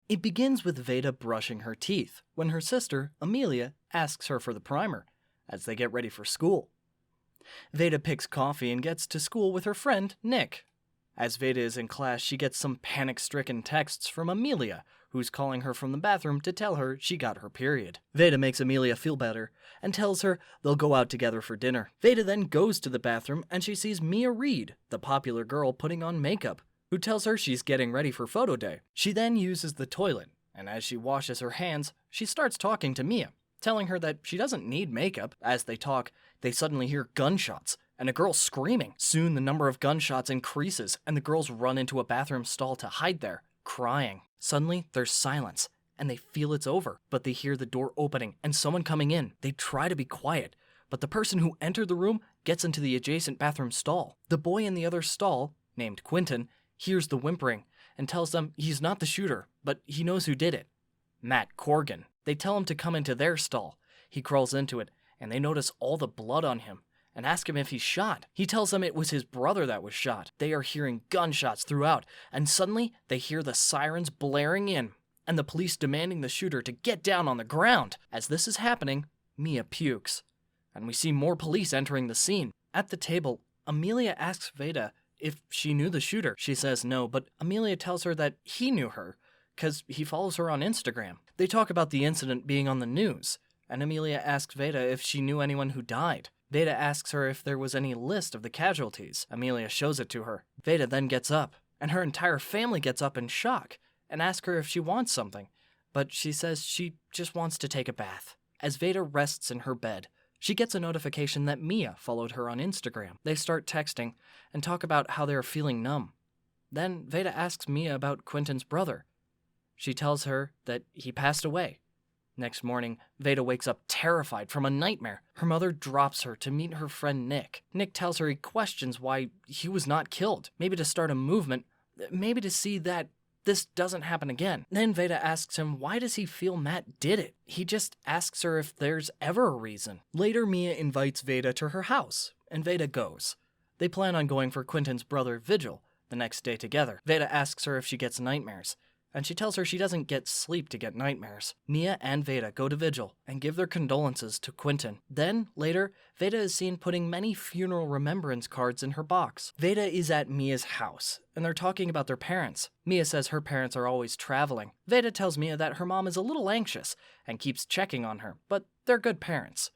It begins with Vada brushing her teeth when her sister, Amelia, asks her for the primer as they get ready for school. Vada picks coffee and gets to school with her friend, Nick. As Vada is in class, she gets some panic-stricken texts from Amelia, who's calling her from the bathroom to tell her she got her period. Vada makes Amelia feel better and tells her they'll go out together for dinner. Vada then goes to the bathroom and she sees Mia Reed, the popular girl, putting on makeup, who tells her she's getting ready for photo day. She then uses the toilet, and as she washes her hands, she starts talking to Mia, telling her that she doesn't need makeup. As they talk, they suddenly hear gunshots and a girl screaming. Soon the number of gunshots increases and the girls run into a bathroom stall to hide there, crying. Suddenly there's silence and they feel it's over, but they hear the door opening and someone coming in. They try to be quiet, but the person who entered the room gets into the adjacent bathroom stall. The boy in the other stall, named Quentin, hears the whimpering and tells them he's not the shooter, but he knows who did it. Matt Corgan. They tell him to come into their stall. He crawls into it, and they notice all the blood on him and ask him if he's shot. He tells them it was his brother that was shot. They are hearing gunshots throughout, and suddenly they hear the sirens blaring in and the police demanding the shooter to get down on the ground. As this is happening, Mia pukes, and we see more police entering the scene. At the table, Amelia asks Vada if she knew the shooter. She says no, but Amelia tells her that he knew her because he follows her on Instagram. They talk about the incident being on the news, and Amelia asks Vada if she knew anyone who died. Vada asks her if there was any list of the casualties. Amelia shows it to her. Vada then gets up, and her entire family gets up in shock and ask her if she wants something, but she says she just wants to take a bath. As Vada rests in her bed, she gets a notification that Mia followed her on Instagram. They start texting and talk about how they are feeling numb. Then Vada asks Mia about Quentin's brother. She tells her that he passed away. Next morning, Vada wakes up terrified from a nightmare. Her mother drops her to meet her friend Nick. Nick tells her he questions why he was not killed. Maybe to start a movement, maybe to see that this doesn't happen again. Then Vada asks him why does he feel Matt did it. He just asks her if there's ever a reason. Later, Mia invites Vada to her house, and Vada goes. They plan on going for Quentin's brother Vigil the next day together. Vada asks her if she gets nightmares, and she tells her she doesn't get sleep to get nightmares. Mia and Vada go to Vigil and give their condolences to Quentin. Then, later, Vada is seen putting many funeral remembrance cards in her box. Vada is at Mia's house, and they're talking about their parents. Mia says her parents are always traveling. Vada tells Mia that her mom is a little anxious and keeps checking on her, but they're good parents.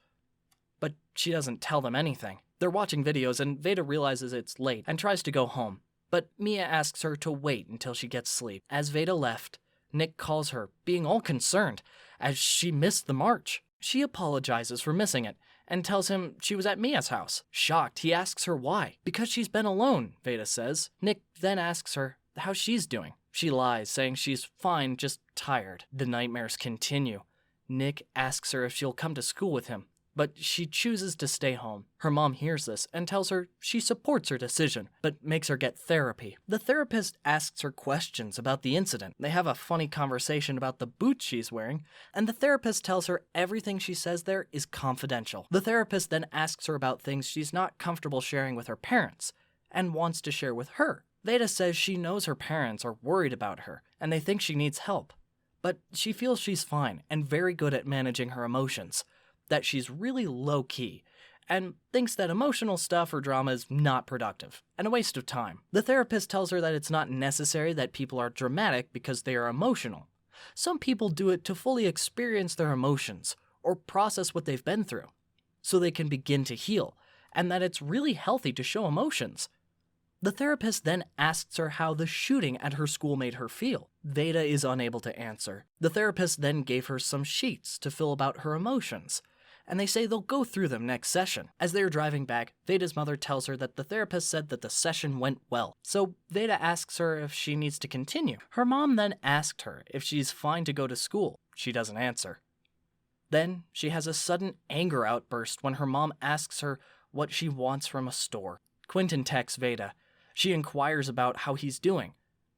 But she doesn't tell them anything. They're watching videos, and Vada realizes it's late and tries to go home. But Mia asks her to wait until she gets sleep. As Vada left, Nick calls her, being all concerned, as she missed the march. She apologizes for missing it, and tells him she was at Mia's house. Shocked, he asks her why. Because she's been alone, Vada says. Nick then asks her how she's doing. She lies, saying she's fine, just tired. The nightmares continue. Nick asks her if she'll come to school with him, but she chooses to stay home. Her mom hears this and tells her she supports her decision, but makes her get therapy. The therapist asks her questions about the incident. They have a funny conversation about the boots she's wearing, and the therapist tells her everything she says there is confidential. The therapist then asks her about things she's not comfortable sharing with her parents, and wants to share with her. Vada says she knows her parents are worried about her, and they think she needs help. But she feels she's fine and very good at managing her emotions, that she's really low-key, and thinks that emotional stuff or drama is not productive and a waste of time. The therapist tells her that it's not necessary that people are dramatic because they are emotional. Some people do it to fully experience their emotions or process what they've been through, so they can begin to heal, and that it's really healthy to show emotions. The therapist then asks her how the shooting at her school made her feel. Vada is unable to answer. The therapist then gave her some sheets to fill about her emotions, and they say they'll go through them next session. As they are driving back, Vada's mother tells her that the therapist said that the session went well, so Vada asks her if she needs to continue. Her mom then asked her if she's fine to go to school. She doesn't answer. Then she has a sudden anger outburst when her mom asks her what she wants from a store. Quentin texts Vada. She inquires about how he's doing.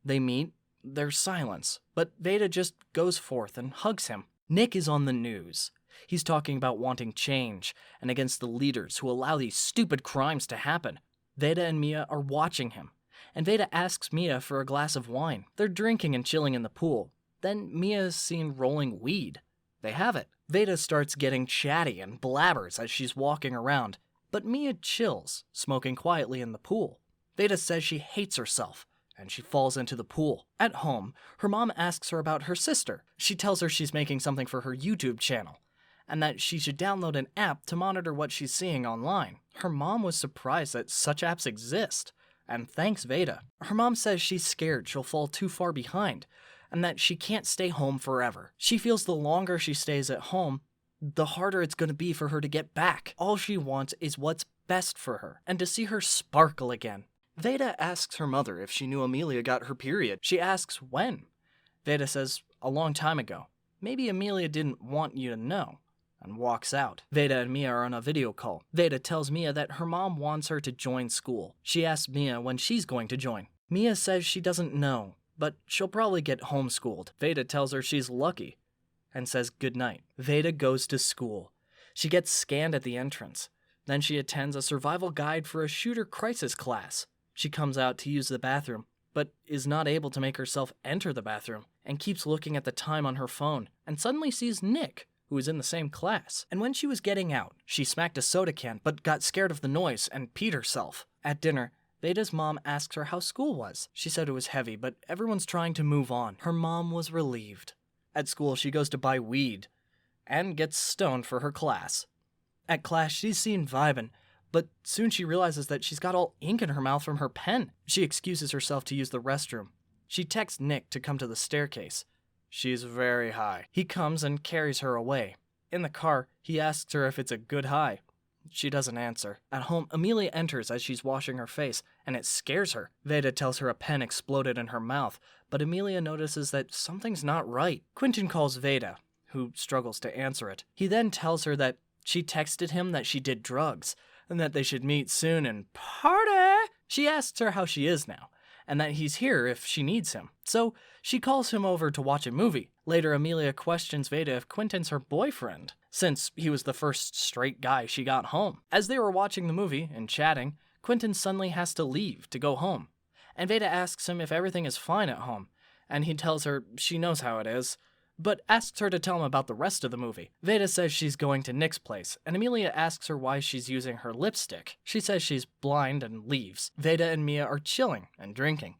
They meet, there's silence, but Vada just goes forth and hugs him. Nick is on the news. He's talking about wanting change and against the leaders who allow these stupid crimes to happen. Vada and Mia are watching him, and Vada asks Mia for a glass of wine. They're drinking and chilling in the pool, Then Mia is seen rolling weed. They have it. Vada starts getting chatty and blabbers as she's walking around, but Mia chills, smoking quietly in the pool. Vada says she hates herself, and she falls into the pool. At home, her mom asks her about her sister. She tells her she's making something for her YouTube channel, and that she should download an app to monitor what she's seeing online. Her mom was surprised that such apps exist, and thanks Vada. Her mom says she's scared she'll fall too far behind, and that she can't stay home forever. She feels the longer she stays at home, the harder it's going to be for her to get back. All she wants is what's best for her, and to see her sparkle again. Vada asks her mother if she knew Amelia got her period. She asks when. Vada says, a long time ago. Maybe Amelia didn't want you to know, and walks out. Vada and Mia are on a video call. Vada tells Mia that her mom wants her to join school. She asks Mia when she's going to join. Mia says she doesn't know, but she'll probably get homeschooled. Vada tells her she's lucky, and says goodnight. Vada goes to school. She gets scanned at the entrance. Then she attends a survival guide for a shooter crisis class. She comes out to use the bathroom, but is not able to make herself enter the bathroom, and keeps looking at the time on her phone, and suddenly sees Nick, who is in the same class. And when she was getting out, she smacked a soda can, but got scared of the noise and peed herself. At dinner, Vada's mom asks her how school was. She said it was heavy, but everyone's trying to move on. Her mom was relieved. At school, she goes to buy weed, and gets stoned for her class. At class, she's seen vibing, but soon she realizes that she's got all ink in her mouth from her pen. She excuses herself to use the restroom. She texts Nick to come to the staircase. She's very high. He comes and carries her away. In the car, he asks her if it's a good high. She doesn't answer. At home, Amelia enters as she's washing her face, and it scares her. Vada tells her a pen exploded in her mouth, but Amelia notices that something's not right. Quentin calls Vada, who struggles to answer it. He then tells her that she texted him that she did drugs, and that they should meet soon and party. She asks her how she is now, and that he's here if she needs him. So she calls him over to watch a movie. Later, Amelia questions Vada if Quentin's her boyfriend, since he was the first straight guy she got home. As they were watching the movie and chatting, Quentin suddenly has to leave to go home, and Vada asks him if everything is fine at home, and he tells her she knows how it is, but asks her to tell him about the rest of the movie. Vada says she's going to Nick's place, and Amelia asks her why she's using her lipstick. She says she's blind and leaves. Vada and Mia are chilling and drinking,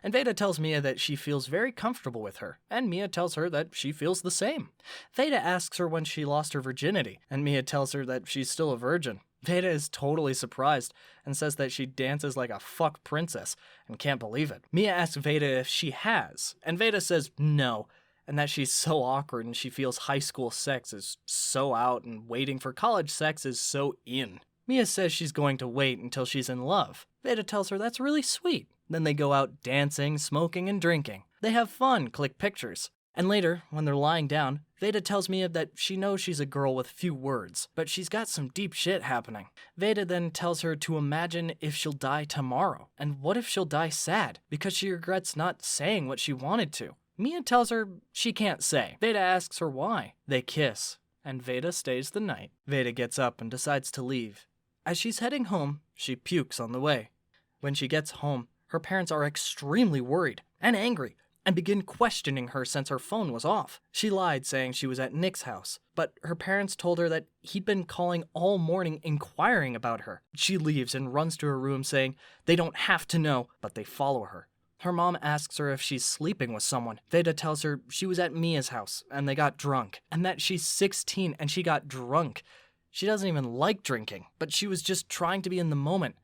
and Vada tells Mia that she feels very comfortable with her, and Mia tells her that she feels the same. Vada asks her when she lost her virginity, and Mia tells her that she's still a virgin. Vada is totally surprised and says that she dances like a fuck princess and can't believe it. Mia asks Vada if she has, and Vada says no, and that she's so awkward and she feels high school sex is so out and waiting for college sex is so in. Mia says she's going to wait until she's in love. Vada tells her that's really sweet. Then they go out dancing, smoking, and drinking. They have fun, click pictures. And later, when they're lying down, Vada tells Mia that she knows she's a girl with few words, but she's got some deep shit happening. Vada then tells her to imagine if she'll die tomorrow. And what if she'll die sad, because she regrets not saying what she wanted to? Mia tells her she can't say. Vada asks her why. They kiss, and Vada stays the night. Vada gets up and decides to leave. As she's heading home, she pukes on the way. When she gets home, her parents are extremely worried and angry and begin questioning her since her phone was off. She lied saying she was at Nick's house, but her parents told her that he'd been calling all morning inquiring about her. She leaves and runs to her room saying they don't have to know, but they follow her. Her mom asks her if she's sleeping with someone. Vada tells her she was at Mia's house and they got drunk, and that she's 16 and she got drunk. She doesn't even like drinking, but she was just trying to be in the moment,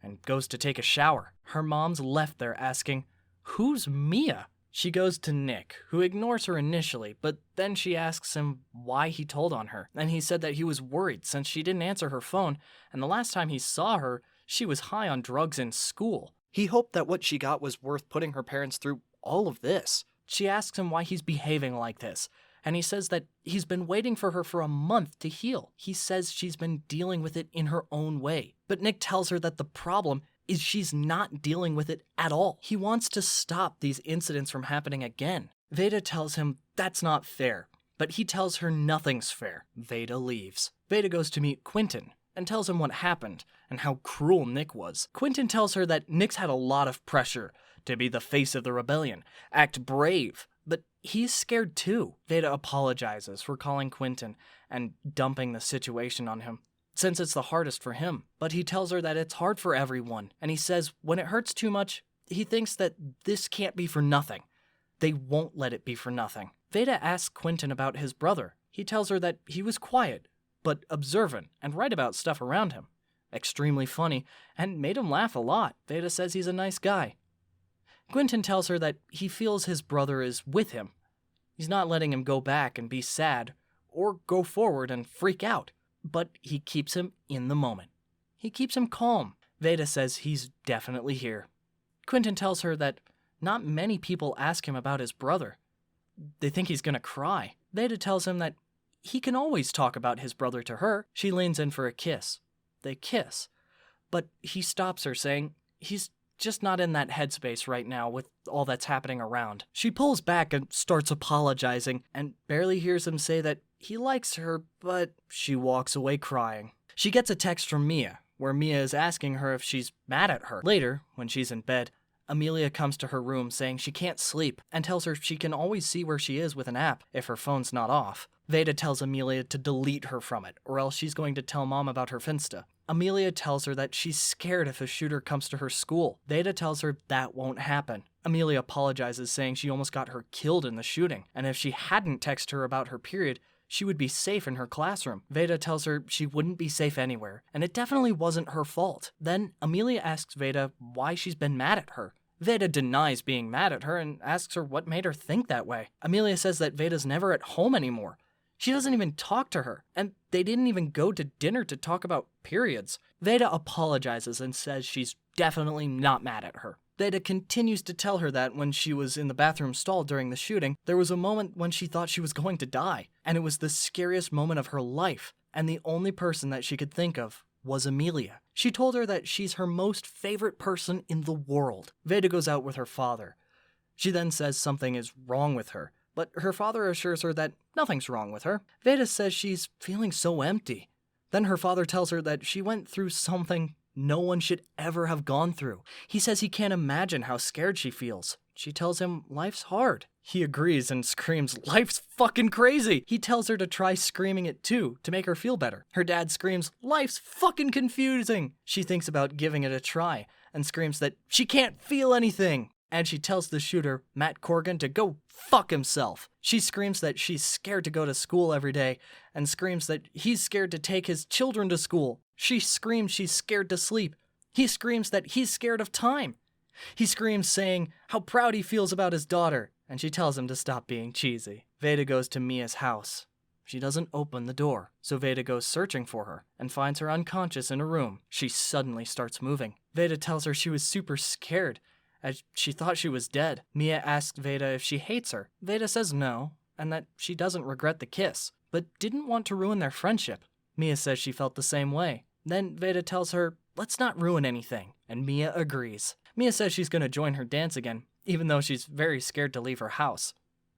and goes to take a shower. Her mom's left there asking, "Who's Mia?" She goes to Nick, who ignores her initially, but then she asks him why he told on her, and he said that he was worried since she didn't answer her phone, and the last time he saw her, she was high on drugs in school. He hoped that what she got was worth putting her parents through all of this. She asks him why he's behaving like this, and he says that he's been waiting for her for a month to heal. He says she's been dealing with it in her own way. But Nick tells her that the problem is she's not dealing with it at all. He wants to stop these incidents from happening again. Vada tells him that's not fair, but he tells her nothing's fair. Vada leaves. Vada goes to meet Quentin and tells him what happened and how cruel Nick was. Quentin tells her that Nick's had a lot of pressure to be the face of the rebellion, act brave, but he's scared too. Vada apologizes for calling Quentin and dumping the situation on him, since it's the hardest for him. But he tells her that it's hard for everyone, and he says when it hurts too much, he thinks that this can't be for nothing. They won't let it be for nothing. Vada asks Quentin about his brother. He tells her that he was quiet, but observant and right about stuff around him. Extremely funny, and made him laugh a lot. Vada says he's a nice guy. Quentin tells her that he feels his brother is with him. He's not letting him go back and be sad, or go forward and freak out, but he keeps him in the moment. He keeps him calm. Vada says he's definitely here. Quentin tells her that not many people ask him about his brother. They think he's gonna cry. Vada tells him that he can always talk about his brother to her. She leans in for a kiss. They kiss, but he stops her, saying he's just not in that headspace right now with all that's happening around. She pulls back and starts apologizing, and barely hears him say that he likes her, but she walks away crying. She gets a text from Mia, where Mia is asking her if she's mad at her. Later, when she's in bed, Amelia comes to her room saying she can't sleep and tells her she can always see where she is with an app if her phone's not off. Vada tells Amelia to delete her from it, or else she's going to tell Mom about her Finsta. Amelia tells her that she's scared if a shooter comes to her school. Vada tells her that won't happen. Amelia apologizes, saying she almost got her killed in the shooting, and if she hadn't texted her about her period, she would be safe in her classroom. Vada tells her she wouldn't be safe anywhere, and it definitely wasn't her fault. Then Amelia asks Vada why she's been mad at her. Vada denies being mad at her and asks her what made her think that way. Amelia says that Vada's never at home anymore. She doesn't even talk to her, and they didn't even go to dinner to talk about periods. Vada apologizes and says she's definitely not mad at her. Vada continues to tell her that when she was in the bathroom stall during the shooting, there was a moment when she thought she was going to die, and it was the scariest moment of her life, and the only person that she could think of was Amelia. She told her that she's her most favorite person in the world. Vada goes out with her father. She then says something is wrong with her, but her father assures her that nothing's wrong with her. Vada says she's feeling so empty. Then her father tells her that she went through something no one should ever have gone through. He says he can't imagine how scared she feels. She tells him life's hard. He agrees and screams, "Life's fucking crazy!" He tells her to try screaming it too, to make her feel better. Her dad screams, "Life's fucking confusing!" She thinks about giving it a try, and screams that she can't feel anything. And she tells the shooter, Matt Corgan, to go fuck himself. She screams that she's scared to go to school every day, and screams that he's scared to take his children to school. She screams she's scared to sleep. He screams that he's scared of time. He screams saying how proud he feels about his daughter, and she tells him to stop being cheesy. Vada goes to Mia's house. She doesn't open the door, so Vada goes searching for her and finds her unconscious in a room. She suddenly starts moving. Vada tells her she was super scared, as she thought she was dead. Mia asks Vada if she hates her. Vada says no, and that she doesn't regret the kiss, but didn't want to ruin their friendship. Mia says she felt the same way. Then Vada tells her, let's not ruin anything, and Mia agrees. Mia says she's going to join her dance again, even though she's very scared to leave her house.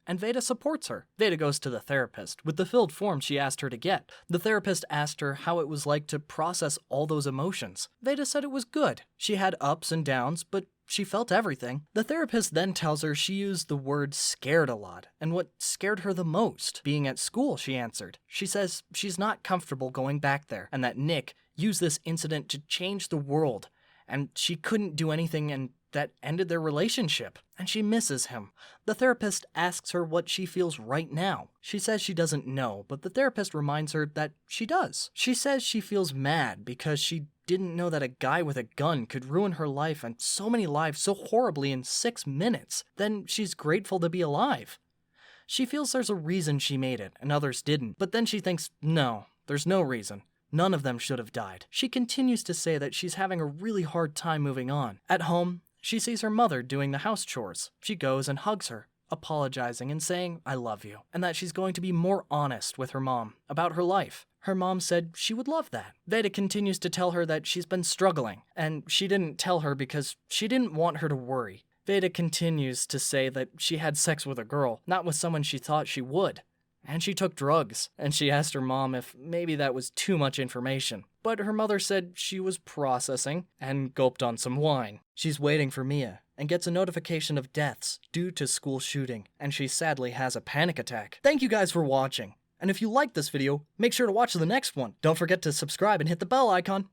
And Vada supports her. Vada goes to the therapist with the filled form she asked her to get. The therapist asked her how it was like to process all those emotions. Vada said it was good. She had ups and downs, but she felt everything. The therapist then tells her she used the word scared a lot, and what scared her the most. Being at school, she answered. She says she's not comfortable going back there, and that Nick used this incident to change the world, and she couldn't do anything, and that ended their relationship, and she misses him. The therapist asks her what she feels right now. She says she doesn't know, but the therapist reminds her that she does. She says she feels mad because she didn't know that a guy with a gun could ruin her life and so many lives so horribly in 6 minutes. Then she's grateful to be alive. She feels there's a reason she made it, and others didn't, but then she thinks, no, there's no reason. None of them should have died. She continues to say that she's having a really hard time moving on. At home, she sees her mother doing the house chores. She goes and hugs her, apologizing and saying, I love you, and that she's going to be more honest with her mom about her life. Her mom said she would love that. Vada continues to tell her that she's been struggling, and she didn't tell her because she didn't want her to worry. Vada continues to say that she had sex with a girl, not with someone she thought she would. And she took drugs, and she asked her mom if maybe that was too much information. But her mother said she was processing and gulped on some wine. She's waiting for Mia, and gets a notification of deaths due to school shooting, and she sadly has a panic attack. Thank you guys for watching, and if you liked this video, make sure to watch the next one. Don't forget to subscribe and hit the bell icon.